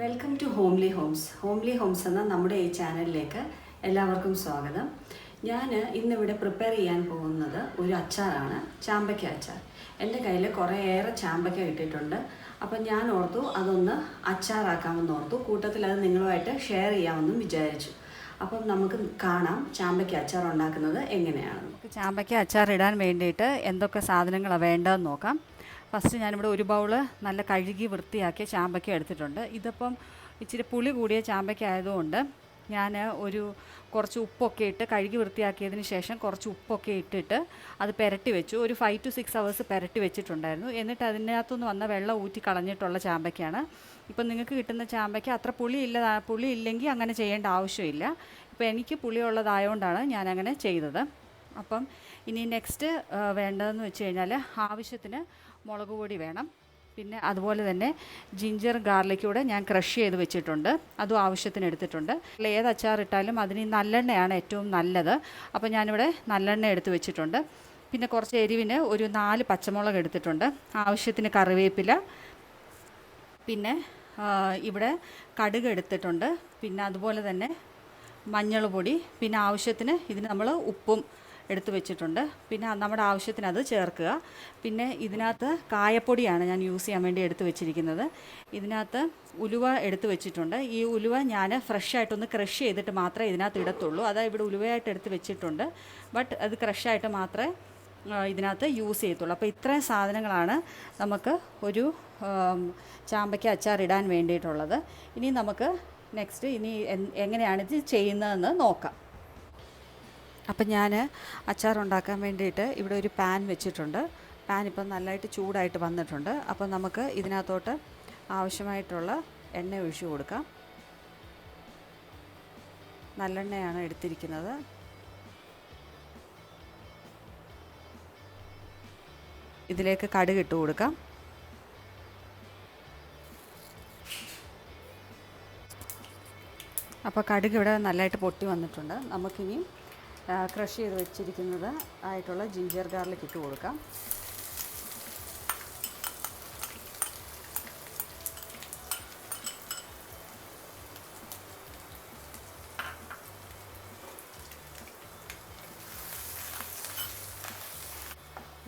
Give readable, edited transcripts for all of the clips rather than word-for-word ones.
Welcome to homely homes. Homely homes എന്ന നമ്മുടെ ഈ ചാനലിലേക്ക് എല്ലാവർക്കും സ്വാഗതം. ഞാൻ ഇന്നിവിടെ പ്രിപ്പയർ ചെയ്യാൻ പോകുന്നത് ഒരു അച്ചാറാണ്, ചാമ്പയ്ക്ക അച്ചാർ. എൻ്റെ കയ്യിൽ കുറേയേറെ ചാമ്പയ്ക്ക കിട്ടിയിട്ടുണ്ട്. അപ്പം ഞാൻ ഓർത്തു അതൊന്ന് അച്ചാറാക്കാമെന്ന് ഓർത്തു. കൂട്ടത്തിൽ അത് നിങ്ങളുമായിട്ട് ഷെയർ ചെയ്യാമെന്നും വിചാരിച്ചു. അപ്പം നമുക്ക് കാണാം ചാമ്പയ്ക്ക അച്ചാർ ഉണ്ടാക്കുന്നത് എങ്ങനെയാണ്. ചാമ്പയ്ക്ക അച്ചാർ ഇടാൻ വേണ്ടിയിട്ട് എന്തൊക്കെ സാധനങ്ങളാണ് വേണ്ടതെന്ന് നോക്കാം. ഫസ്റ്റ് ഞാനിവിടെ ഒരു ബൗള് നല്ല കഴുകി വൃത്തിയാക്കിയ ചാമ്പയ്ക്ക എടുത്തിട്ടുണ്ട്. ഇതിപ്പം ഇച്ചിരി പുളി കൂടിയ ചാമ്പയ്ക്ക ആയതുകൊണ്ട് ഞാൻ കുറച്ച് ഉപ്പൊക്കെ ഇട്ട് കഴുകി വൃത്തിയാക്കിയതിന് ശേഷം കുറച്ച് ഉപ്പൊക്കെ ഇട്ടിട്ട് അത് പുരട്ടി വെച്ചു. ഒരു 5 to 6 hours പുരട്ടി വെച്ചിട്ടുണ്ടായിരുന്നു. എന്നിട്ട് അതിനകത്തുനിന്ന് വന്ന വെള്ളം ഊറ്റി കളഞ്ഞിട്ടുള്ള ചാമ്പയ്ക്കാണ്. ഇപ്പം നിങ്ങൾക്ക് കിട്ടുന്ന ചാമ്പയ്ക്ക അത്ര പുളി ഇല്ലെങ്കിൽ അങ്ങനെ ചെയ്യേണ്ട ആവശ്യമില്ല. ഇപ്പോൾ എനിക്ക് പുളിയുള്ളതായതുകൊണ്ടാണ് ഞാനങ്ങനെ ചെയ്തത്. അപ്പം ഇനി നെക്സ്റ്റ് വേണ്ടതെന്ന് വെച്ച് കഴിഞ്ഞാൽ ആവശ്യത്തിന് മുളക് പൊടി വേണം. പിന്നെ അതുപോലെ തന്നെ ജിഞ്ചർ ഗാർലിക്കൂടെ ഞാൻ ക്രഷ് ചെയ്ത് വെച്ചിട്ടുണ്ട്, അതും ആവശ്യത്തിന് എടുത്തിട്ടുണ്ട്. ഏത് അച്ചാർ ഇട്ടാലും അതിന് നല്ലെണ്ണയാണ് ഏറ്റവും നല്ലത്. അപ്പോൾ ഞാനിവിടെ നല്ലെണ്ണ എടുത്ത് വെച്ചിട്ടുണ്ട്. പിന്നെ കുറച്ച് എരിവിന് ഒരു 4 പച്ചമുളക് എടുത്തിട്ടുണ്ട്, ആവശ്യത്തിന് കറിവേപ്പില, പിന്നെ ഇവിടെ കടുക് എടുത്തിട്ടുണ്ട്, പിന്നെ അതുപോലെ തന്നെ മഞ്ഞൾ പൊടി, പിന്നെ ആവശ്യത്തിന് ഇതിന് നമ്മൾ ഉപ്പും എടുത്ത് വെച്ചിട്ടുണ്ട്. പിന്നെ നമ്മുടെ ആവശ്യത്തിന് അത് ചേർക്കുക. പിന്നെ ഇതിനകത്ത് കായപ്പൊടിയാണ് ഞാൻ യൂസ് ചെയ്യാൻ വേണ്ടി എടുത്ത് വെച്ചിരിക്കുന്നത്. ഇതിനകത്ത് ഉലുവ എടുത്ത് വെച്ചിട്ടുണ്ട്. ഈ ഉലുവ ഞാൻ ഫ്രഷായിട്ടൊന്ന് ക്രഷ് ചെയ്തിട്ട് മാത്രമേ ഇതിനകത്ത് ഇടത്തുള്ളൂ. അതായത് ഇവിടെ ഉലുവയായിട്ട് എടുത്ത് വെച്ചിട്ടുണ്ട്, ബട്ട് അത് ക്രഷായിട്ട് മാത്രമേ ഇതിനകത്ത് യൂസ് ചെയ്യത്തുള്ളൂ. അപ്പോൾ ഇത്രയും സാധനങ്ങളാണ് നമുക്ക് ഒരു ചാമ്പയ്ക്ക അച്ചാർ ഇടാൻ വേണ്ടിയിട്ടുള്ളത്. ഇനി നമുക്ക് നെക്സ്റ്റ് എങ്ങനെയാണിത് ചെയ്യുന്നതെന്ന് നോക്കാം. അപ്പം ഞാൻ അച്ചാർ ഉണ്ടാക്കാൻ വേണ്ടിയിട്ട് ഇവിടെ ഒരു പാൻ വെച്ചിട്ടുണ്ട്. പാൻ ഇപ്പം നല്ലതായിട്ട് ചൂടായിട്ട് വന്നിട്ടുണ്ട്. അപ്പം നമുക്ക് ഇതിനകത്തോട്ട് ആവശ്യമായിട്ടുള്ള എണ്ണ ഒഴിച്ചു കൊടുക്കാം. നല്ലെണ്ണയാണ് എടുത്തിരിക്കുന്നത്. ഇതിലേക്ക് കടുക് ഇട്ട് കൊടുക്കാം. അപ്പോൾ കടുക് ഇവിടെ നല്ലതായിട്ട് പൊട്ടി വന്നിട്ടുണ്ട്. നമുക്കിനി ക്രഷ് ചെയ്ത് വെച്ചിരിക്കുന്നത് ആയിട്ടുള്ള ജിഞ്ചർ ഗാർലിക് ഇട്ട് കൊടുക്കാം.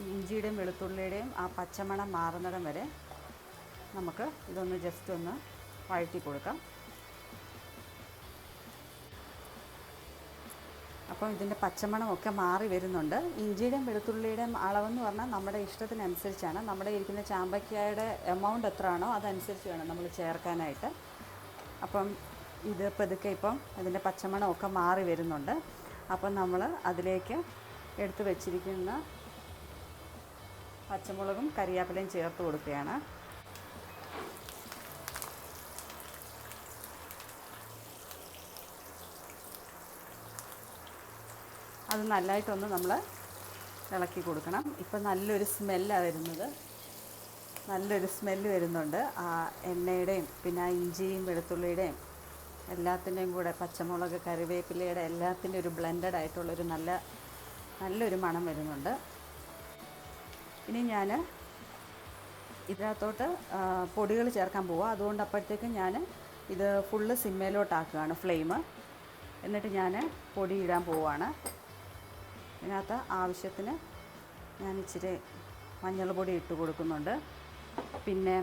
ഇഞ്ചിയുടെയും വെളുത്തുള്ളിയുടെയും ആ പച്ചമണം മാറുന്നിടം വരെ നമുക്ക് ഇതൊന്ന് ജസ്റ്റ് ഒന്ന് വഴറ്റി കൊടുക്കാം. അപ്പം ഇതിൻ്റെ പച്ചമണമൊക്കെ മാറി വരുന്നുണ്ട്. ഇഞ്ചിയുടെയും വെളുത്തുള്ളിയുടെയും അളവെന്ന് പറഞ്ഞാൽ നമ്മുടെ ഇഷ്ടത്തിനനുസരിച്ചാണ്. നമ്മുടെ ഇരിക്കുന്ന ചാമ്പയ്ക്കയുടെ എമൗണ്ട് എത്രയാണോ അതനുസരിച്ച് വേണം നമ്മൾ ചേർക്കാനായിട്ട്. അപ്പം ഇത് പതുക്കെ ഇപ്പം അതിൻ്റെ പച്ചമണമൊക്കെ മാറി വരുന്നുണ്ട്. അപ്പം നമ്മൾ അതിലേക്ക് എടുത്ത് വെച്ചിരിക്കുന്ന പച്ചമുളകും കറിവേപ്പിലയും ചേർത്ത് കൊടുക്കുകയാണ്. അത് നല്ലതായിട്ടൊന്ന് നമ്മൾ ഇളക്കി കൊടുക്കണം. ഇപ്പം നല്ലൊരു സ്മെല്ലാണ് വരുന്നത്, നല്ലൊരു സ്മെല്ല് വരുന്നുണ്ട്. ആ എണ്ണയുടെയും പിന്നെ ആ ഇഞ്ചിയും വെളുത്തുള്ളിയുടെയും എല്ലാത്തിൻ്റെയും കൂടെ പച്ചമുളക് കറിവേപ്പിലയുടെ എല്ലാത്തിൻ്റെ ഒരു ബ്ലെൻഡഡ് ആയിട്ടുള്ളൊരു നല്ലൊരു മണം വരുന്നുണ്ട്. ഇനി ഞാൻ ഇതിനകത്തോട്ട് പൊടികൾ ചേർക്കാൻ പോവാം. അതുകൊണ്ട് അപ്പോഴത്തേക്കും ഞാൻ ഇത് ഫുള്ള് സിമ്മയിലോട്ടാക്കുകയാണ് ഫ്ലെയിം. എന്നിട്ട് ഞാൻ പൊടി ഇടാൻ പോവുകയാണ്. ഇതിനകത്ത് ആവശ്യത്തിന് ഞാൻ ഇച്ചിരി മഞ്ഞൾ പൊടി ഇട്ട് കൊടുക്കുന്നുണ്ട്. പിന്നെ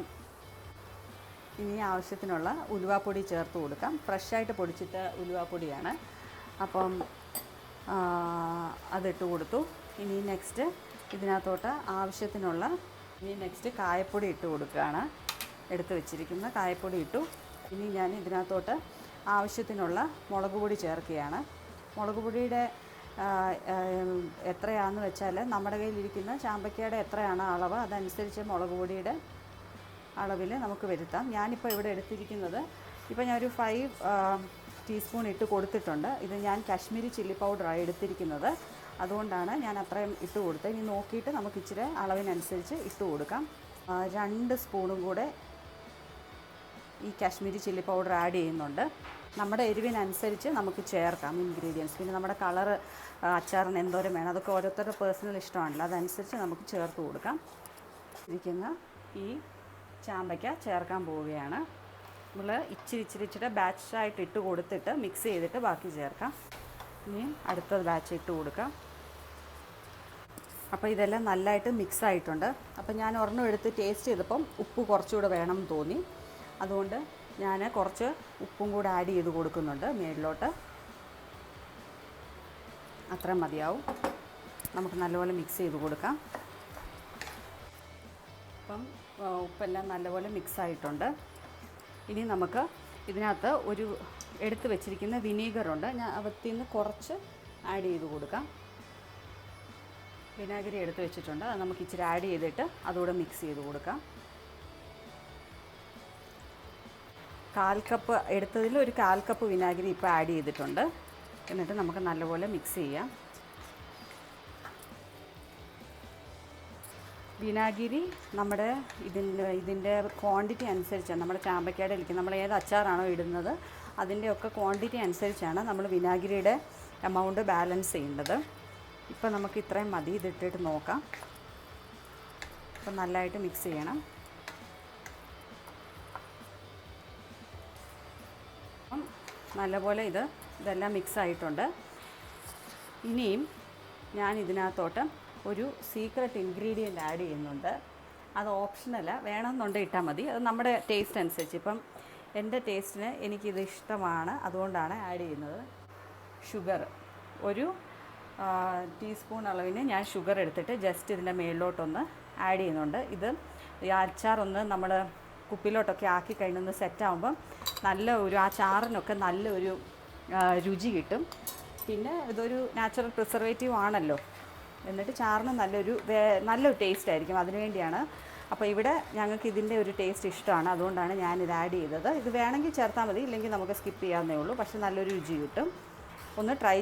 ഇനി ആവശ്യത്തിനുള്ള ഉലുവാപ്പൊടി ചേർത്ത് കൊടുക്കാം. ഫ്രഷായിട്ട് പൊടിച്ചിട്ട ഉലുവാപ്പൊടിയാണ്. അപ്പം അതിട്ട് കൊടുത്തു. ഇനി നെക്സ്റ്റ് ഇതിനകത്തോട്ട് ആവശ്യത്തിനുള്ള കായപ്പൊടി ഇട്ട് കൊടുക്കുകയാണ്. എടുത്ത് വെച്ചിരിക്കുന്ന കായപ്പൊടി ഇട്ടു. ഇനി ഞാൻ ഇതിനകത്തോട്ട് ആവശ്യത്തിനുള്ള മുളക് പൊടി ചേർക്കുകയാണ്. മുളക് പൊടിയുടെ എത്രയാണെന്ന് വെച്ചാൽ നമ്മുടെ കയ്യിലിരിക്കുന്ന ചാമ്പയ്ക്കയുടെ എത്രയാണ് അളവ് അതനുസരിച്ച് മുളക് പൊടിയുടെ അളവിൽ നമുക്ക് വരുത്താം. ഞാനിപ്പോൾ ഇവിടെ എടുത്തിരിക്കുന്നത് ഇപ്പോൾ ഞാനൊരു 5 ടീസ്പൂൺ ഇട്ട് കൊടുത്തിട്ടുണ്ട്. ഇത് ഞാൻ കാശ്മീരി ചില്ലി പൗഡറാണ് എടുത്തിരിക്കുന്നത്, അതുകൊണ്ടാണ് ഞാൻ അത്രയും ഇട്ട് കൊടുത്തത്. ഇനി നോക്കിയിട്ട് നമുക്ക് ഇച്ചിരി അളവിനനുസരിച്ച് ഇട്ട് കൊടുക്കാം. 2 സ്പൂണും കൂടെ ഈ കാശ്മീരി ചില്ലി പൗഡർ ആഡ് ചെയ്യുന്നുണ്ട്. നമ്മുടെ എരിവിനനുസരിച്ച് നമുക്ക് ചേർക്കാം ഇൻഗ്രീഡിയൻസ്. പിന്നെ നമ്മുടെ കളറ് അച്ചാറിന് എന്തോരം വേണം അതൊക്കെ ഓരോരുത്തരുടെ പേഴ്സണൽ ഇഷ്ടമാണല്ലോ, അതനുസരിച്ച് നമുക്ക് ചേർത്ത് കൊടുക്കാം. ഇരിക്കുന്ന ഈ ചാമ്പയ്ക്ക ചേർക്കാൻ പോവുകയാണ്. നമ്മൾ ഇച്ചിരി ബാച്ചായിട്ട് ഇട്ട് കൊടുത്തിട്ട് മിക്സ് ചെയ്തിട്ട് ബാക്കി ചേർക്കാം. ഇനി അടുത്ത ബാച്ച് ഇട്ട് കൊടുക്കാം. അപ്പോൾ ഇതെല്ലാം നല്ലതായിട്ട് മിക്സ് ആയിട്ടുണ്ട്. അപ്പോൾ ഞാൻ ഒരെണ്ണം എടുത്ത് ടേസ്റ്റ് ചെയ്തപ്പം ഉപ്പ് കുറച്ചുകൂടെ വേണം എന്ന് തോന്നി. അതുകൊണ്ട് ഞാൻ കുറച്ച് ഉപ്പും കൂടെ ആഡ് ചെയ്ത് കൊടുക്കുന്നുണ്ട് മേളിലോട്ട്. അത്രയും മതിയാവും. നമുക്ക് നല്ലപോലെ മിക്സ് ചെയ്ത് കൊടുക്കാം. അപ്പം ഉപ്പെല്ലാം നല്ലപോലെ മിക്സ് ആയിട്ടുണ്ട്. ഇനി നമുക്ക് ഇതിനകത്ത് ഒരു എടുത്ത് വെച്ചിരിക്കുന്ന വിനീഗറുണ്ട്. ഞാൻ അവത്തിൽ നിന്ന് കുറച്ച് ആഡ് ചെയ്ത് കൊടുക്കാം. വിനാഗിരി എടുത്ത് വെച്ചിട്ടുണ്ട്. അത് നമുക്ക് ഇച്ചിരി ആഡ് ചെയ്തിട്ട് അതുകൂടെ മിക്സ് ചെയ്ത് കൊടുക്കാം. 1/4 കപ്പ് എടുത്തതിൽ ഒരു 1/4 കപ്പ് വിനാഗിരി ഇപ്പോൾ ആഡ് ചെയ്തിട്ടുണ്ട്. എന്നിട്ട് നമുക്ക് നല്ലപോലെ മിക്സ് ചെയ്യാം. വിനാഗിരി നമ്മുടെ ഇതിൻ്റെ ക്വാണ്ടിറ്റി അനുസരിച്ചാണ്, നമ്മുടെ ചാമ്പക്കയുടെ ഇരിക്കും, നമ്മൾ ഏത് അച്ചാറാണോ ഇടുന്നത് അതിൻ്റെയൊക്കെ ക്വാണ്ടിറ്റി അനുസരിച്ചാണ് നമ്മൾ വിനാഗിരിയുടെ എമൗണ്ട് ബാലൻസ് ചെയ്യേണ്ടത്. ഇപ്പോൾ നമുക്ക് ഇത്രയും മതി. ഇതിട്ടിട്ട് നോക്കാം. അപ്പോൾ നല്ലതായിട്ട് മിക്സ് ചെയ്യണം. അപ്പം നല്ലപോലെ ഇതെല്ലാം മിക്സ് ആയിട്ടുണ്ട്. ഇനിയും ഞാൻ ഇതിനകത്തോട്ട് ഒരു സീക്രട്ട് ഇൻഗ്രീഡിയൻ്റ് ആഡ് ചെയ്യുന്നുണ്ട്. അത് ഓപ്ഷനല്ല, വേണമെന്നുണ്ടെങ്കിൽ ഇട്ടാൽ മതി. അത് നമ്മുടെ ടേസ്റ്റ് അനുസരിച്ച്. ഇപ്പം എൻ്റെ ടേസ്റ്റിന് എനിക്കിത് ഇഷ്ടമാണ്, അതുകൊണ്ടാണ് ആഡ് ചെയ്യുന്നത്. ഷുഗർ ഒരു ടീസ്പൂൺ അളവിന് ഞാൻ ഷുഗർ എടുത്തിട്ട് ജസ്റ്റ് ഇതിൻ്റെ മേളിലോട്ടൊന്ന് ആഡ് ചെയ്യുന്നുണ്ട്. ഇത് ഈ അച്ചാറൊന്ന് നമ്മൾ കുപ്പിലോട്ടൊക്കെ ആക്കി കഴിഞ്ഞൊന്ന് സെറ്റാകുമ്പം ആ ചാറിനൊക്കെ നല്ലൊരു രുചി കിട്ടും. പിന്നെ ഇതൊരു നാച്ചുറൽ പ്രിസർവേറ്റീവ് ആണല്ലോ. എന്നിട്ട് ചാറിന് നല്ലൊരു ടേസ്റ്റ് ആയിരിക്കും. അതിനുവേണ്ടിയാണ്. അപ്പോൾ ഇവിടെ ഞങ്ങൾക്ക് ഇതിൻ്റെ ഒരു ടേസ്റ്റ് ഇഷ്ടമാണ്, അതുകൊണ്ടാണ് ഞാനിത് ആഡ് ചെയ്തത്. ഇത് വേണമെങ്കിൽ ചേർത്താൽ മതി, ഇല്ലെങ്കിൽ നമുക്ക് സ്കിപ്പ് ചെയ്യാവുന്നേ ഉള്ളൂ. പക്ഷേ നല്ലൊരു രുചി കിട്ടും. ഒന്ന് ട്രൈ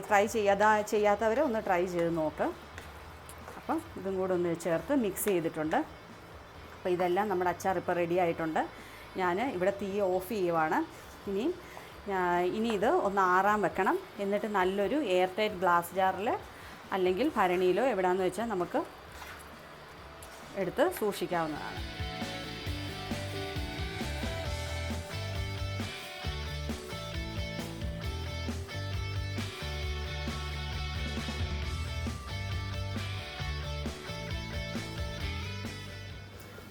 ചെയ്യാത്തവരെ ഒന്ന് ട്രൈ ചെയ്ത് നോക്ക്. അപ്പം ഇതും കൂടെ ഒന്ന് ചേർത്ത് മിക്സ് ചെയ്തിട്ടുണ്ട്. അപ്പോൾ ഇതെല്ലാം നമ്മുടെ അച്ചാർ ഇപ്പോൾ റെഡി ആയിട്ടുണ്ട്. ഞാൻ ഇവിടെ തീ ഓഫ് ചെയ്യുവാണ്. ഇനി ഇത് ഒന്ന് ആറാൻ വെക്കണം. എന്നിട്ട് നല്ലൊരു എയർ ടൈറ്റ് ഗ്ലാസ് ജാറിൽ അല്ലെങ്കിൽ ഭരണിയിലോ എവിടെയാണെന്ന് വെച്ചാൽ നമുക്ക് എടുത്ത് സൂക്ഷിക്കാവുന്നതാണ്.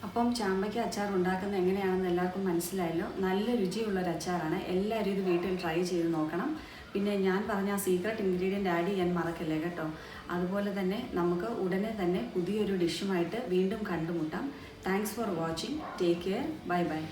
അപ്പം ചാമ്പയ്ക്ക അച്ചാർ ഉണ്ടാക്കുന്നത് എങ്ങനെയാണെന്ന് എല്ലാവർക്കും മനസ്സിലായല്ലോ. നല്ല രുചിയുള്ളൊരു അച്ചാറാണ്. എല്ലാവരും ഇത് വീട്ടിൽ ട്രൈ ചെയ്ത് നോക്കണം. പിന്നെ ഞാൻ പറഞ്ഞ ആ സീക്രട്ട് ഇൻഗ്രീഡിയൻ്റ് ആഡ് ചെയ്യാൻ മറക്കല്ലേ കേട്ടോ. അതുപോലെ തന്നെ നമുക്ക് ഉടനെ തന്നെ പുതിയൊരു ഡിഷുമായിട്ട് വീണ്ടും കണ്ടുമുട്ടാം. Thanks for watching. Take care. Bye bye.